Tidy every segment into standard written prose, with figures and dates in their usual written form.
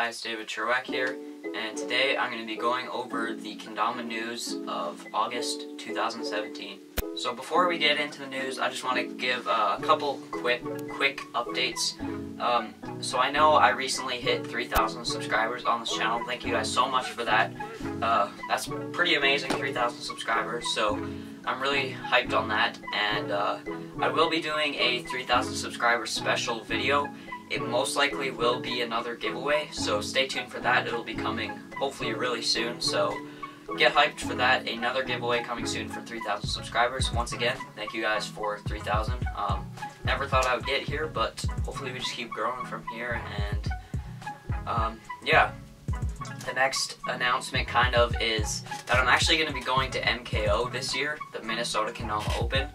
guys, David Cherwak here, and today I'm going to be going over the Kendama news of August 2017. So before we get into the news, I just want to give a couple quick updates. So I know I recently hit 3,000 subscribers on this channel. Thank you guys so much for that. That's pretty amazing, 3,000 subscribers, so I'm really hyped on that, and I will be doing a 3,000 subscriber special video. It most likely will be another giveaway, so stay tuned for that. It'll be coming hopefully really soon, so get hyped for that. Another giveaway coming soon for 3,000 subscribers. Once again, thank you guys for 3,000. Never thought I would get here, but hopefully we just keep growing from here, and yeah. The next announcement kind of is that I'm actually going to be going to MKO this year, the Minnesota Kendama Open.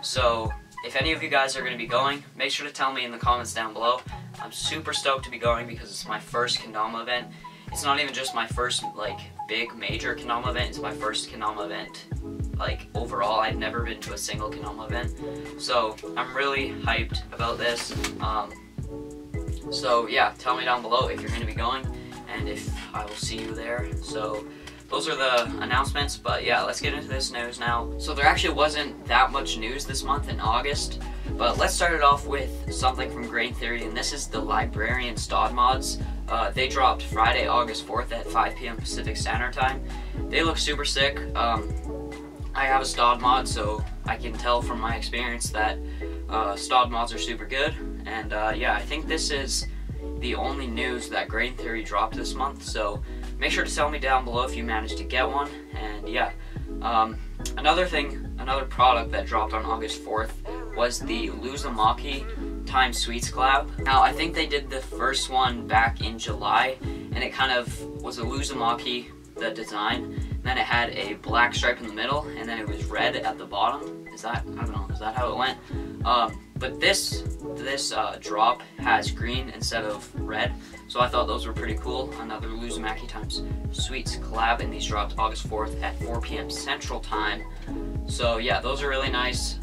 So if any of you guys are going to be going, make sure to tell me in the comments down below. I'm super stoked to be going because it's my first Kendama event. It's not even just my first like big major Kendama event, it's my first Kendama event like overall. I've never been to a single Kendama event. So I'm really hyped about this. So yeah, tell me down below if you're going to be going and if I will see you there. So those are the announcements, but yeah, let's get into this news now. So there actually wasn't that much news this month in August, but let's start it off with something from Grain Theory, and this is the Librarian Stod mods. They dropped Friday, August 4th at 5 p.m. Pacific Standard Time. They look super sick. I have a Stod mod, so I can tell from my experience that Stod mods are super good, and yeah, I think this is the only news that Grain Theory dropped this month, so make sure to tell me down below if you managed to get one. And yeah, another product that dropped on August 4th was the Luzumaki Time Sweets collab. Now I think they did the first one back in July, and it kind of was a Luzumaki, the design, and then it had a black stripe in the middle, and then it was red at the bottom. Is that, I don't know, is that how it went? But this drop has green instead of red, so I thought those were pretty cool. Another Luzumaki Times Sweets collab, and these dropped August 4th at 4 p.m. Central Time. So yeah, those are really nice.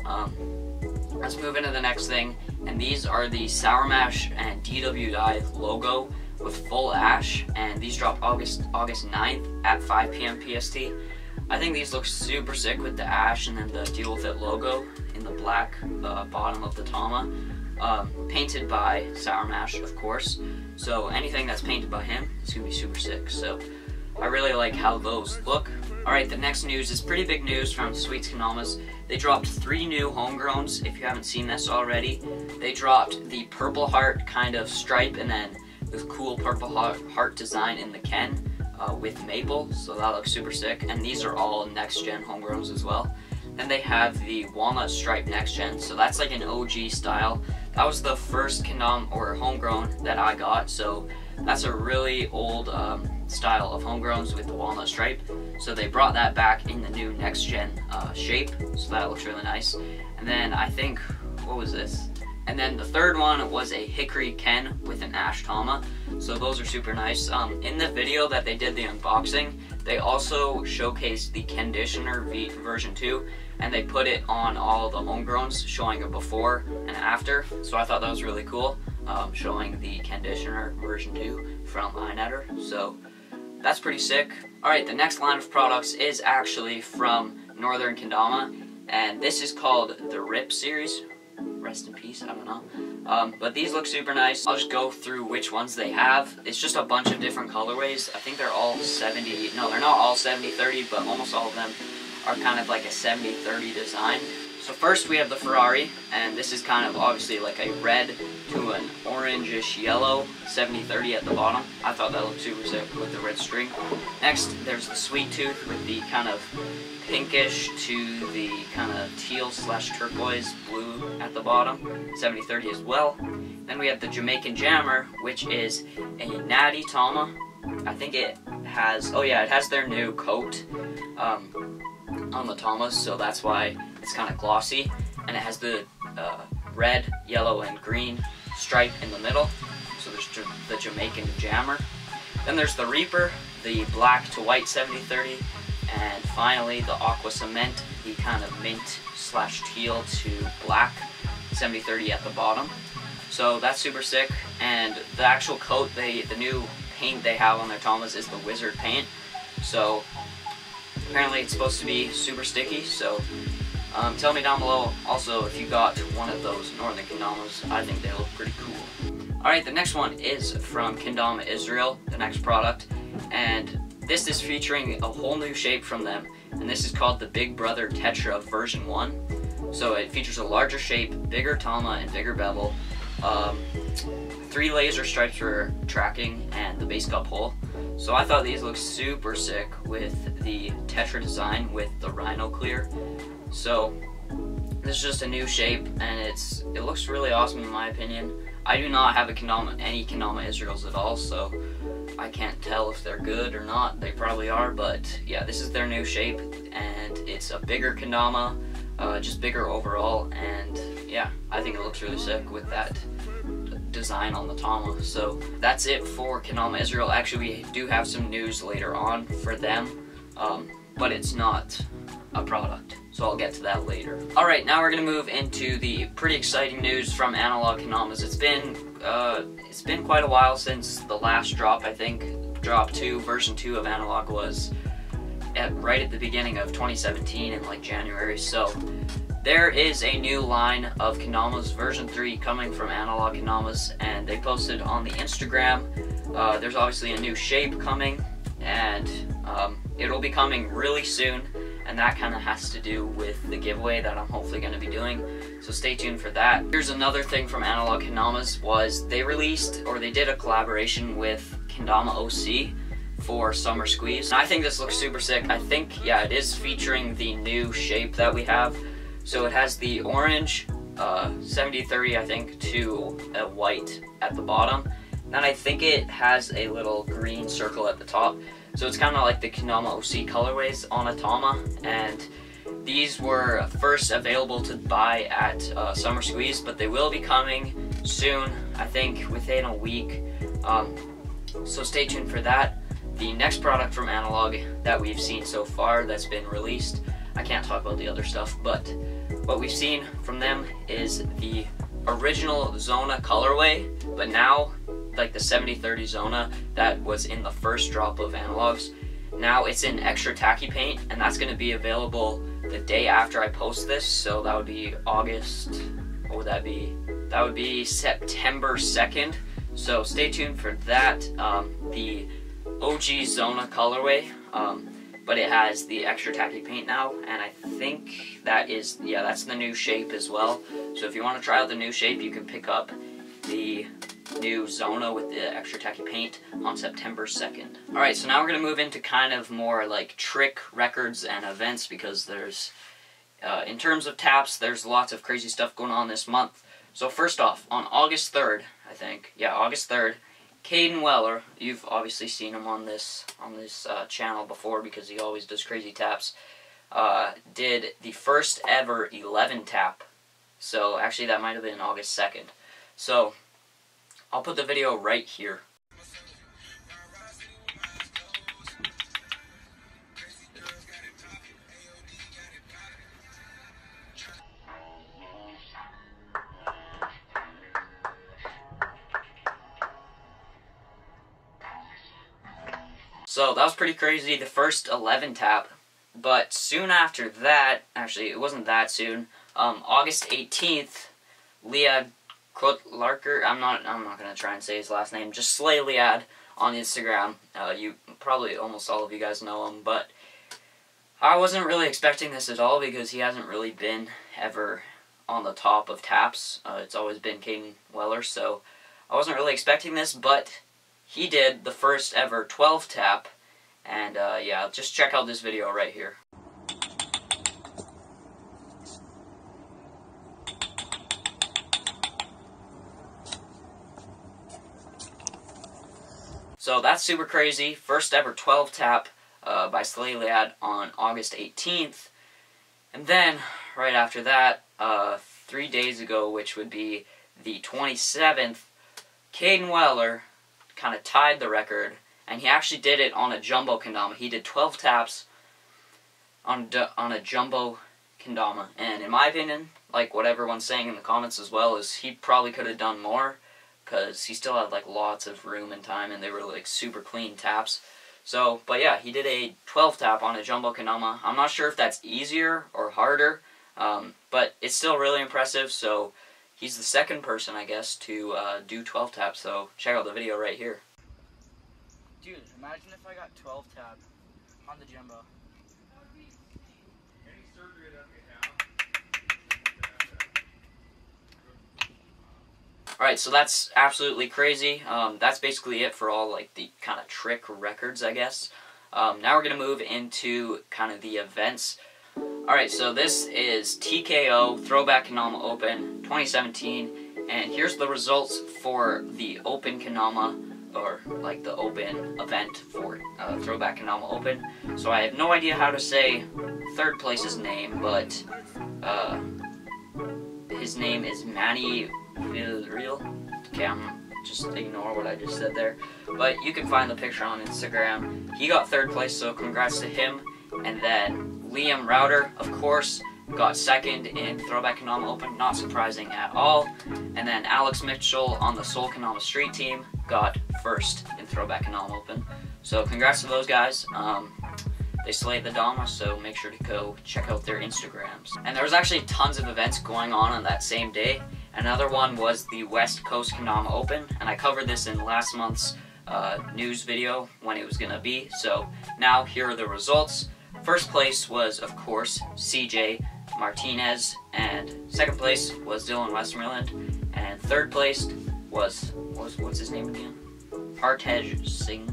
Let's move into the next thing, and these are the Sour Mash and DW Dye logo with full ash, and these dropped August 9th at 5 p.m. PST. I think these look super sick with the ash and then the Deal With It logo in the black bottom of the Tama. Painted by Sour Mash, of course. So anything that's painted by him is going to be super sick. So I really like how those look. Alright, the next news is pretty big news from Sweets Kendamas. They dropped 3 new homegrowns, if you haven't seen this already. They dropped the purple heart kind of stripe, and then this cool purple heart design in the Ken. With maple, so that looks super sick, and these are all next gen homegrowns as well. Then they have the walnut stripe next gen, so that's like an OG style. That was the first Kendama or homegrown that I got, so that's a really old style of homegrowns with the walnut stripe. So they brought that back in the new next gen shape, so that looks really nice. And then I think, what was this? And then the third one was a hickory Ken with an ash Tama. So those are super nice. In the video that they did the unboxing, they also showcased the Conditioner version 2, and they put it on all the homegrowns, showing a before and after. So I thought that was really cool, showing the Conditioner version 2 from iNetter. So that's pretty sick. Alright, the next line of products is actually from Northern Kendama, and this is called the RIP series. Rest in peace, I don't know. But these look super nice. I'll just go through which ones they have. It's just a bunch of different colorways. I think they're all 70, no, they're not all 70-30, but almost all of them are kind of like a 70-30 design. So first we have the Ferrari, and this is kind of obviously like a red to an orangish yellow, 70-30 at the bottom. I thought that looked super sick with the red string. Next, there's the Sweet Tooth with the kind of pinkish to the kind of teal / turquoise blue at the bottom, 70-30 as well. Then we have the Jamaican Jammer, which is a natty Tama. I think it has, oh yeah, it has their new coat on the Tamas, so that's why it's kind of glossy, and it has the red, yellow, and green stripe in the middle. So there's the Jamaican Jammer. Then there's the Reaper, the black to white 70-30, and finally the Aqua Cement, the kind of mint / teal to black 70-30 at the bottom. So that's super sick, and the actual coat, the new paint they have on their Tamas is the wizard paint. So apparently it's supposed to be super sticky, so tell me down below also if you got one of those northern Kendamas. I think they look pretty cool. Alright, the next one is from Kendama Israel, the next product, and this is featuring a whole new shape from them, and this is called the Big Brother Tetra version 1. So it features a larger shape, bigger Tama, and bigger bevel, 3 laser stripes for tracking, and the base cup hole. So I thought these looked super sick with the Tetra design with the Rhino clear. So this is just a new shape, and it looks really awesome in my opinion. I do not have any Kendama Israels at all, so I can't tell if they're good or not. They probably are, but yeah, this is their new shape, and it's a bigger Kendama, just bigger overall, and yeah, I think it looks really sick with that design on the Tama. So that's it for Kendama Israel. Actually, we do have some news later on for them, but it's not a product, so I'll get to that later. Alright, now we're going to move into the pretty exciting news from Analog Kendamas. It's been quite a while since the last drop. I think drop 2, version 2 of Analog was right at the beginning of 2017 in like January. So there is a new line of Kendamas version 3 coming from Analog Kendamas, and they posted on the Instagram. There's obviously a new shape coming, and it'll be coming really soon, and that kind of has to do with the giveaway that I'm hopefully going to be doing, so stay tuned for that. Here's another thing from Analog Kendamas, was they did a collaboration with Kendama OC for Summer Squeeze. And I think this looks super sick. I think, yeah, it is featuring the new shape that we have. So it has the orange 70-30, I think, to a white at the bottom. Then I think it has a little green circle at the top. So it's kind of like the Kendama OC colorways on a Tama, and these were first available to buy at Summer Squeeze, but they will be coming soon, I think within a week. So stay tuned for that. The next product from Analog that we've seen so far that's been released, I can't talk about the other stuff, but what we've seen from them is the original Zona colorway, but now like the 70-30 Zona that was in the first drop of Analogs. Now it's in extra tacky paint, and that's going to be available the day after I post this, so that would be August, what would that be? That would be September 2nd, so stay tuned for that. The OG Zona colorway, but it has the extra tacky paint now, and I think that is, yeah, that's the new shape as well. So if you want to try out the new shape, you can pick up the new Zona with the extra tacky paint on September 2nd. Alright, so now we're going to move into kind of more like trick records and events, because there's, in terms of taps, there's lots of crazy stuff going on this month. So first off, on August 3rd, I think, yeah, August 3rd, Caden Weller, you've obviously seen him on this channel before because he always does crazy taps, did the first ever 11 tap. So actually that might have been August 2nd. So I'll put the video right here. So that was pretty crazy, the first 11 tap. But soon after that, actually it wasn't that soon, August 18th, Liad Larker, I'm not gonna try and say his last name, just Slay Liad on Instagram. You probably, almost all of you guys know him, but I wasn't really expecting this at all because he hasn't really been ever on the top of taps. It's always been Caden Weller, so I wasn't really expecting this, but he did the first ever 12 tap, and yeah, just check out this video right here. So that's super crazy. First ever 12 tap by Slay Liad on August 18th. And then, right after that, 3 days ago, which would be the 27th, Caden Weller kind of tied the record, and he actually did it on a jumbo kendama. He did 12 taps on a jumbo kendama, and in my opinion, like what everyone's saying in the comments as well, is he probably could have done more, because he still had like lots of room and time, and they were like super clean taps. So, but yeah, he did a 12 tap on a jumbo Kendama. I'm not sure if that's easier or harder, but it's still really impressive. So he's the second person, I guess, to do 12 taps. So check out the video right here. Dude, imagine if I got 12 tap on the jumbo. Alright, so that's absolutely crazy. That's basically it for all like the kind of trick records, I guess. Now we're going to move into kind of the events. Alright, so this is TKO Throwback Kendama Open 2017, and here's the results for the Open Kendama, or like the Open event for Throwback Kendama Open. So I have no idea how to say third place's name, but his name is Manny Villarreal. Okay, just ignore what I just said there. But you can find the picture on Instagram. He got third place, so congrats to him. And then Liam Router, of course, got second in Throwback Kendama Open, not surprising at all. And then Alex Mitchell on the Seoul Kendama Street team got first in Throwback Kendama Open. So congrats to those guys. They slayed the Dama, so make sure to go check out their Instagrams. And there was actually tons of events going on that same day. Another one was the West Coast Kendama Open, and I covered this in last month's news video when it was going to be. So now here are the results. First place was, of course, CJ Martinez, and second place was Dylan Westmoreland, and third place was what's his name again? Partej Singh.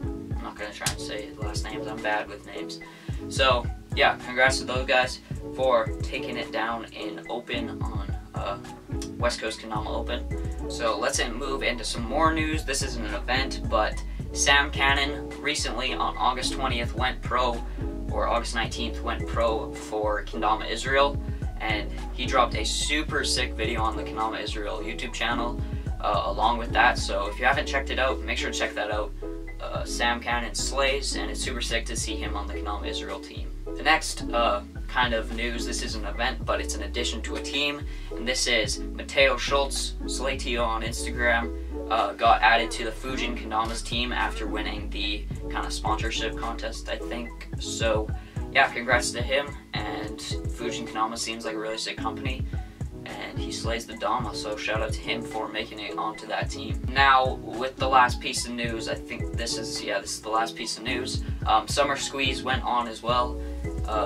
I'm not going to try and say his last names, I'm bad with names. So, yeah, congrats to those guys for taking it down in Open on West Coast Kendama Open. So let's move into some more news. This isn't an event, but Sam Cannon recently on August 20th went pro, or August 19th went pro for Kendama Israel, and he dropped a super sick video on the Kendama Israel YouTube channel along with that. So if you haven't checked it out, make sure to check that out. Sam Cannon slays, and it's super sick to see him on the Kendama Israel team. The next kind of news, this is an event, but it's an addition to a team, and this is Mateo Schultz, Slaytio on Instagram, got added to the Fujin Kendama's team after winning the kind of sponsorship contest, I think. So yeah, congrats to him, and Fujin Kendama seems like a really sick company, and he slays the Dama, so shout out to him for making it onto that team. Now, with the last piece of news, I think this is the last piece of news. Summer Squeeze went on as well.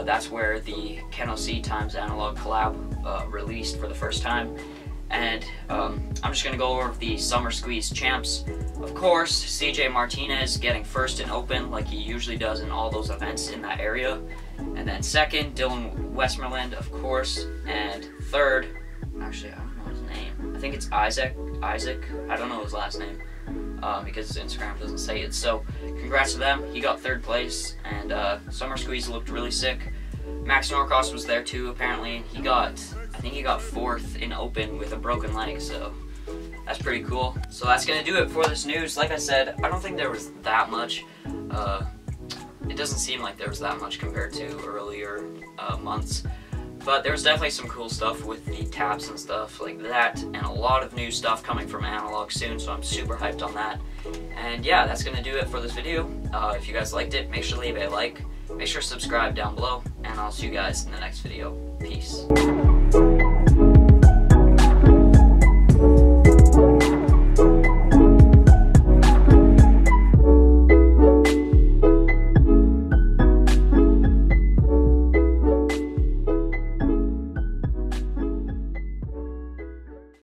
That's where the Keno C times Analog collab released for the first time. And I'm just going to go over the Summer Squeeze champs. Of course, CJ Martinez getting first in Open like he usually does in all those events in that area. And then second, Dylan Westmoreland, of course. And third, actually, I don't know his name. I think it's Isaac. I don't know his last name because his Instagram doesn't say it. So congrats to them. He got third place, and Summer Squeeze looked really sick. Max Norcross was there too, apparently. I think he got fourth in Open with a broken leg, so that's pretty cool. So that's gonna do it for this news. Like I said, I don't think there was that much. It doesn't seem like there was that much compared to earlier months. But there's definitely some cool stuff with the taps and stuff like that, and a lot of new stuff coming from Analog soon, so I'm super hyped on that. And yeah, that's going to do it for this video. If you guys liked it, make sure to leave a like, make sure to subscribe down below, and I'll see you guys in the next video. Peace.